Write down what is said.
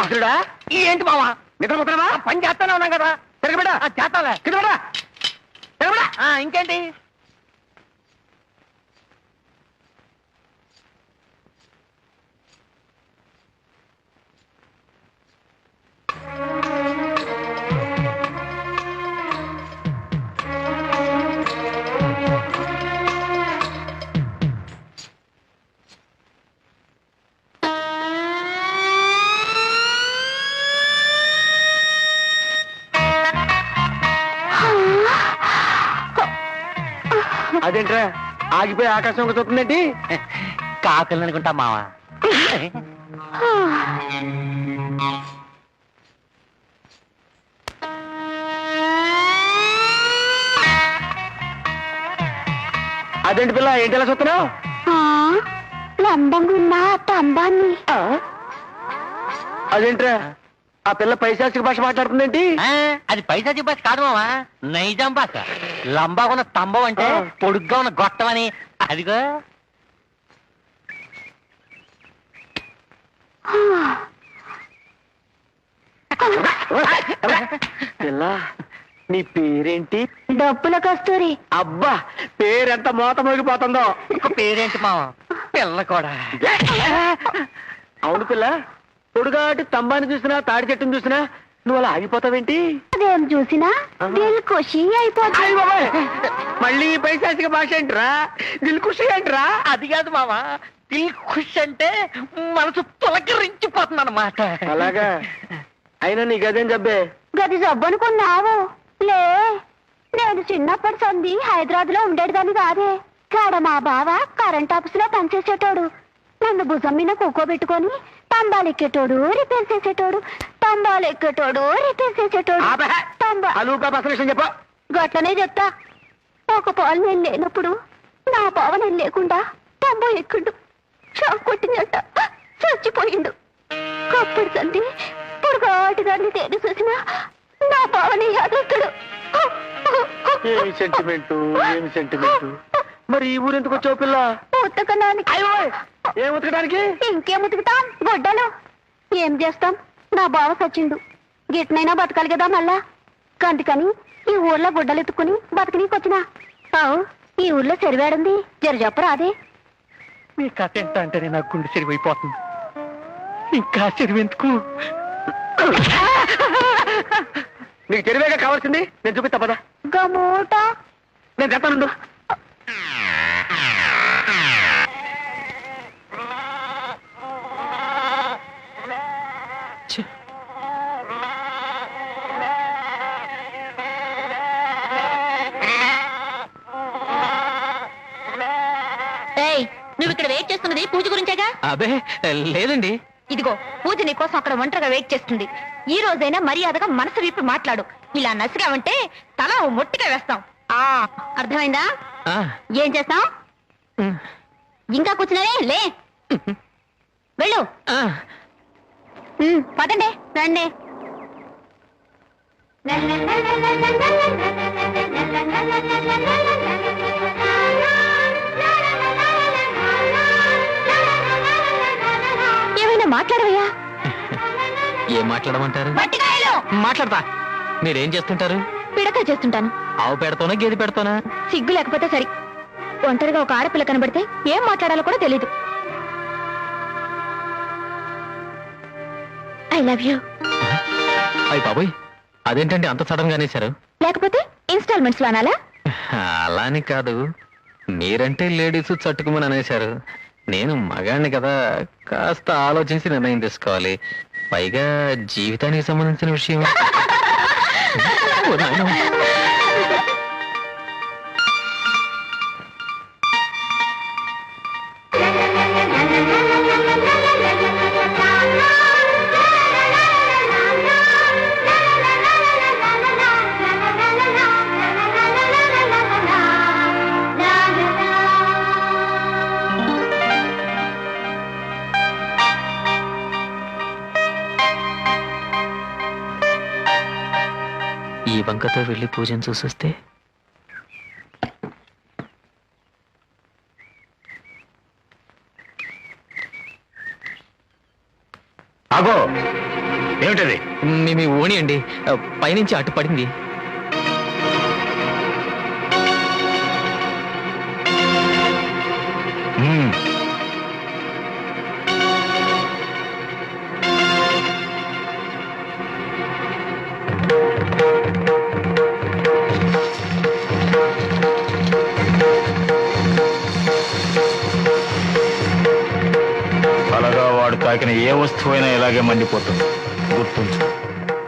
భద్రుడా ఏంటి మావా నిద్రపోతున్నావా? పని చేస్తానే ఉన్నాం కదా. తిరగబడా చేస్తాలే. తిరగబడా తిరగబడా. ఇంకేంటి? అదేంట్రా ఆగిపోయి ఆకాశం చూస్తుందేంటి? కాకులు అనుకుంటా మావా. అదేంటి పిల్ల ఏంటి ఎలా చూస్తున్నావు? లంబంగున్నా తంబాన్ని. అదేంట్రా ఆ పిల్ల పైశాచిక భాష మాట్లాడుతుందేంటి? అది పైశాచిక భాష కాదు మావా, నైజాం భాష. లంబాగా ఉన్న స్తంభం అంటే పొడుగ్గా ఉన్న గొట్టం అని. అదిగో పిల్ల నీ పేరేంటి? డబ్బుల కస్తూరి. అబ్బా పేరెంత మోత మోగిపోతుందో. పేరేంటి మావా? పిల్ల కూడా. అవును పిల్ల, పొడుగాటి స్తంభాన్ని చూసినా తాడి చెట్టుని చూసినా నువ్వు అలా ఆగిపోతావేంటి? అదేం చూసినా దిల్ ఖుషి అయిపోతుంది. అయ్ బాబాయ్, మళ్ళీ ఈ పైశాచిక భాష ఏంట్రా? దిల్ ఖుషి ఏంట్రా? అది కాదు మావా, దిల్ ఖుష్ అంటే మనసు తొలకరించిపోతుంది అన్నమాట. అలాగా? అయినా నీ గదేం జబ్బే? గది జబ్బనుకున్నావు లే. నేను చిన్నప్పటి సంది హైదరాబాద్ లో ఉండేదాన్ని కాదే. కాడ మా బావ కరెంట్ ఆఫీస్ లో పనిచేసేటోడు. నన్ను భుజం మీద కూకోబెట్టుకొని తంబాలు ఎక్కేటోడు, రిపేర్ చేసేటోడు, తంబాలు ఎక్కేటోడు, రిపేర్ చేసేటోడు. చెప్ప. గట్లనే చెప్తా. ఒక పాలు నేను లేనప్పుడు నా బావ నేను లేకుండా తంబో ఎక్కిండు. షాక్ కొట్టిందట, చచ్చిపోయిండు. అప్పుడు సంది పొడుగాటి దాన్ని తేలి చూసినా నా బావని యాదొస్తాడు. ఏమి సెంటిమెంటు, ఏమి సెంటిమెంటు. మరి ఈ ఊరు ఎందుకు వచ్చావు పిల్ల? ఉతకడానికి. ఏం ఉతకడానికి? ఇంకేం ఉతుకుతాం, గొడ్డలు. ఏం చేస్తాం, నా బావ సచ్చిండు. గిట్నైనా బతకాలి కదా మళ్ళా. అందుకని ఈ ఊర్లో గుడ్డలు ఎత్తుకుని బతకనీకి వచ్చినా. అవు ఈ ఊర్లో చెరువేడుంది, జర చెప్పరా అదే. మీ కథ ఎంత అంటేనే నాకు గుండె చెరివైపోతుంది. ఇంకా చెరువెందుకు? నీకు చెరువేగా కావాల్సింది, నేను చూపిస్తా పద. గమూట నేను చెప్తానుండు. నువ్వు ఇక్కడ వెయిట్ చేస్తున్నది పూజ గురించేగా? అబే లేదండి. ఇదిగో పూజ నీకోసం అక్కడ ఒంటరిగా వెయిట్ చేస్తుంది. ఈ రోజైనా మర్యాదగా మనసు విప్పి మాట్లాడు. ఇలా నసిగావంటే తల ఓ మొట్టిగా వేస్తాం. అర్థమైందా? ఏం చేస్తాం? ఇంకా కూర్చున్నారే, లే వెళ్ళు. పదండి, రండి. ఏమైనా మాట్లాడవయ్యా? ఏం మాట్లాడమంటారు? మాట్లాడతా. మీరేం చేస్తుంటారు? పిడక చేస్తుంటాను. ఆవు పెడతానా గేదె పెడతానా? సిగ్గు లేకపోతే సరి. ఒంటరిగా ఒక ఆడపిల్ల కనబడితే ఏం మాట్లాడాలో కూడా తెలీదు. I love you. అయ్య బాబోయ్, అదేంటండి అంత సడన్ గా అనేశారు? లేకపోతే ఇన్స్టాల్మెంట్స్ లో అనాలా? అలాని కాదు, మీరంటే లేడీస్ చట్టుకుమని అనేశారు. నేను మగాణ్ణి కదా, కాస్త ఆలోచించి నిర్ణయం తీసుకోవాలి. పైగా జీవితానికి సంబంధించిన విషయం. ఓ నాయనా. ఈ వంకతో వెళ్ళి పూజను చూసొస్తే ఆగో, ఏమిటది? మీ ఓణి అండి, పైనుంచి అటు పడింది. మ్మ్. కలగా వాడు తాకిన ఏ వస్తువైనా ఇలాగే మండిపోతుంది, గుర్తుంచు.